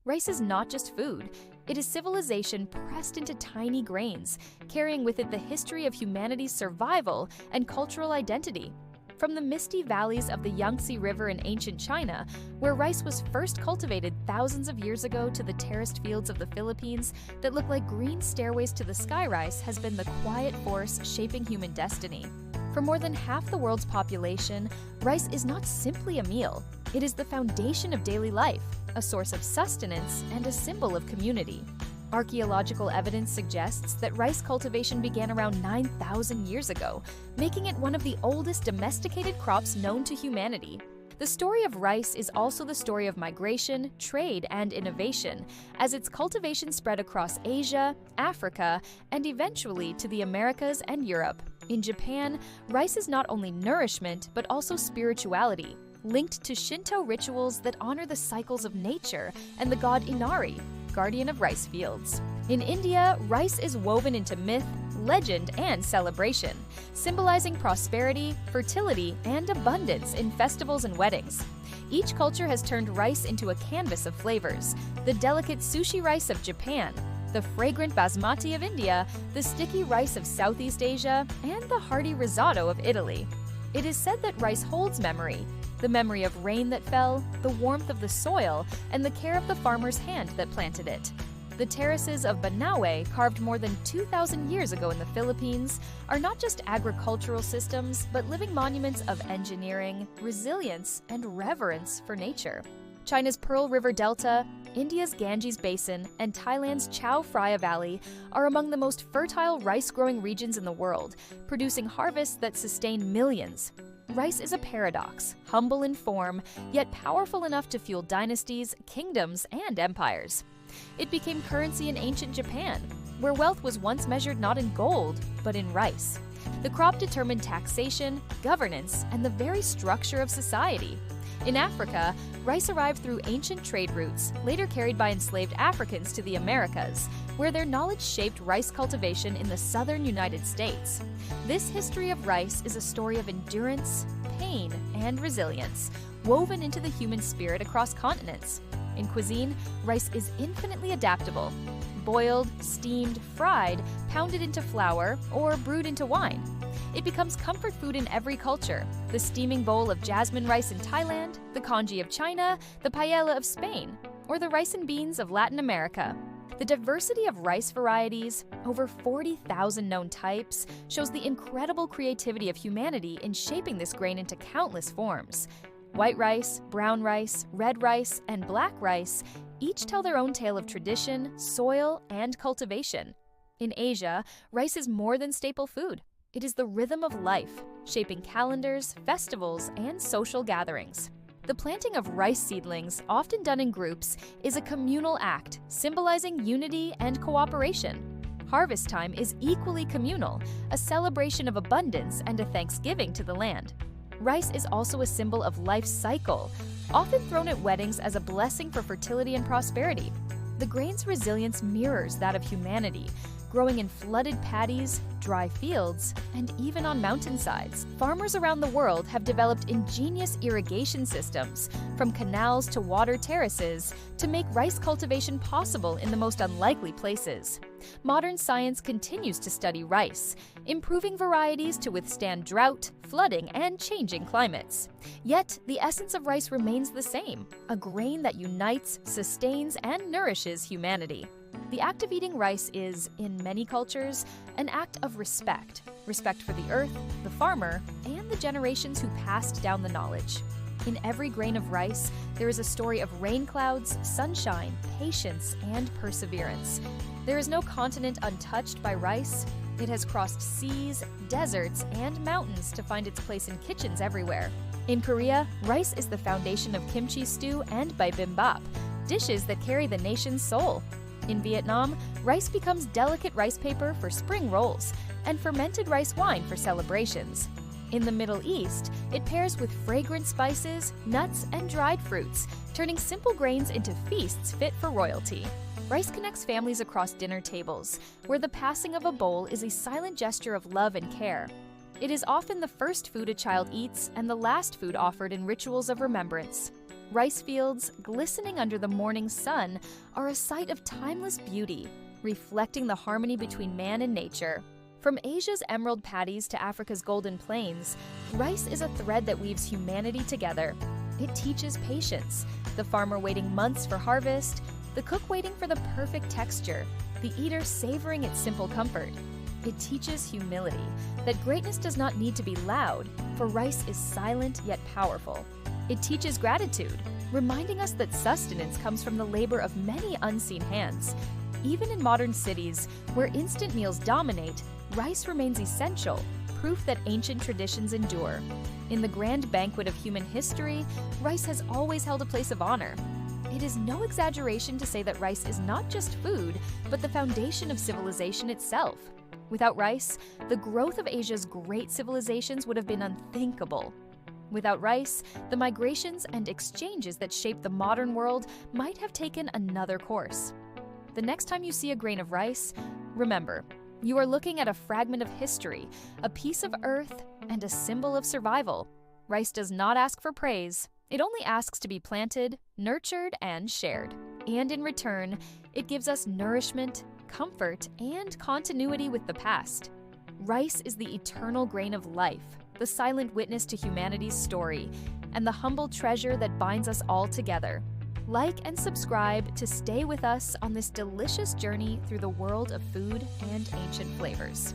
Rice is not just food, it is civilization pressed into tiny grains, carrying with it the history of humanity's survival and cultural identity. From the misty valleys of the Yangtze River in ancient China, where rice was first cultivated thousands of years ago, to the terraced fields of the Philippines that look like green stairways to the sky, rice has been the quiet force shaping human destiny. For more than half the world's population, rice is not simply a meal. It is the foundation of daily life, a source of sustenance, and a symbol of community. Archaeological evidence suggests that rice cultivation began around 9,000 years ago, making it one of the oldest domesticated crops known to humanity. The story of rice is also the story of migration, trade, and innovation, as its cultivation spread across Asia, Africa, and eventually to the Americas and Europe. In Japan, rice is not only nourishment, but also spirituality, linked to Shinto rituals that honor the cycles of nature and the god Inari, guardian of rice fields. In India, rice is woven into myth, legend, and celebration, symbolizing prosperity, fertility, and abundance in festivals and weddings. Each culture has turned rice into a canvas of flavors: the delicate sushi rice of Japan, the fragrant basmati of India, the sticky rice of Southeast Asia, and the hearty risotto of Italy. It is said that rice holds memory, the memory of rain that fell, the warmth of the soil, and the care of the farmer's hand that planted it. The terraces of Banaue, carved more than 2,000 years ago in the Philippines, are not just agricultural systems, but living monuments of engineering, resilience, and reverence for nature. China's Pearl River Delta, India's Ganges Basin, and Thailand's Chao Phraya Valley are among the most fertile rice-growing regions in the world, producing harvests that sustain millions. Rice is a paradox, humble in form, yet powerful enough to fuel dynasties, kingdoms, and empires. It became currency in ancient Japan, where wealth was once measured not in gold, but in rice. The crop determined taxation, governance, and the very structure of society. In Africa, rice arrived through ancient trade routes, later carried by enslaved Africans to the Americas, where their knowledge shaped rice cultivation in the southern United States. This history of rice is a story of endurance, pain, and resilience, woven into the human spirit across continents. In cuisine, rice is infinitely adaptable. Boiled, steamed, fried, pounded into flour, or brewed into wine. It becomes comfort food in every culture: the steaming bowl of jasmine rice in Thailand, the congee of China, the paella of Spain, or the rice and beans of Latin America. The diversity of rice varieties, over 40,000 known types, shows the incredible creativity of humanity in shaping this grain into countless forms. White rice, brown rice, red rice, and black rice each tell their own tale of tradition, soil, and cultivation. In Asia, rice is more than staple food. It is the rhythm of life, shaping calendars, festivals, and social gatherings. The planting of rice seedlings, often done in groups, is a communal act, symbolizing unity and cooperation. Harvest time is equally communal, a celebration of abundance and a thanksgiving to the land. Rice is also a symbol of life's cycle, often thrown at weddings as a blessing for fertility and prosperity. The grain's resilience mirrors that of humanity, growing in flooded paddies, dry fields, and even on mountainsides. Farmers around the world have developed ingenious irrigation systems, from canals to water terraces, to make rice cultivation possible in the most unlikely places. Modern science continues to study rice, improving varieties to withstand drought, flooding, and changing climates. Yet, the essence of rice remains the same: a grain that unites, sustains, and nourishes humanity. The act of eating rice is, in many cultures, an act of respect. Respect for the earth, the farmer, and the generations who passed down the knowledge. In every grain of rice, there is a story of rain clouds, sunshine, patience, and perseverance. There is no continent untouched by rice. It has crossed seas, deserts, and mountains to find its place in kitchens everywhere. In Korea, rice is the foundation of kimchi stew and bibimbap, dishes that carry the nation's soul. In Vietnam, rice becomes delicate rice paper for spring rolls and fermented rice wine for celebrations. In the Middle East, it pairs with fragrant spices, nuts, and dried fruits, turning simple grains into feasts fit for royalty. Rice connects families across dinner tables, where the passing of a bowl is a silent gesture of love and care. It is often the first food a child eats and the last food offered in rituals of remembrance. Rice fields, glistening under the morning sun, are a sight of timeless beauty, reflecting the harmony between man and nature. From Asia's emerald paddies to Africa's golden plains, rice is a thread that weaves humanity together. It teaches patience, the farmer waiting months for harvest, the cook waiting for the perfect texture, the eater savoring its simple comfort. It teaches humility, that greatness does not need to be loud, for rice is silent yet powerful. It teaches gratitude, reminding us that sustenance comes from the labor of many unseen hands. Even in modern cities, where instant meals dominate, rice remains essential, proof that ancient traditions endure. In the grand banquet of human history, rice has always held a place of honor. It is no exaggeration to say that rice is not just food, but the foundation of civilization itself. Without rice, the growth of Asia's great civilizations would have been unthinkable. Without rice, the migrations and exchanges that shaped the modern world might have taken another course. The next time you see a grain of rice, remember, you are looking at a fragment of history, a piece of earth, and a symbol of survival. Rice does not ask for praise. It only asks to be planted, nurtured, and shared. And in return, it gives us nourishment, comfort, and continuity with the past. Rice is the eternal grain of life, the silent witness to humanity's story, and the humble treasure that binds us all together. Like and subscribe to stay with us on this delicious journey through the world of food and ancient flavors.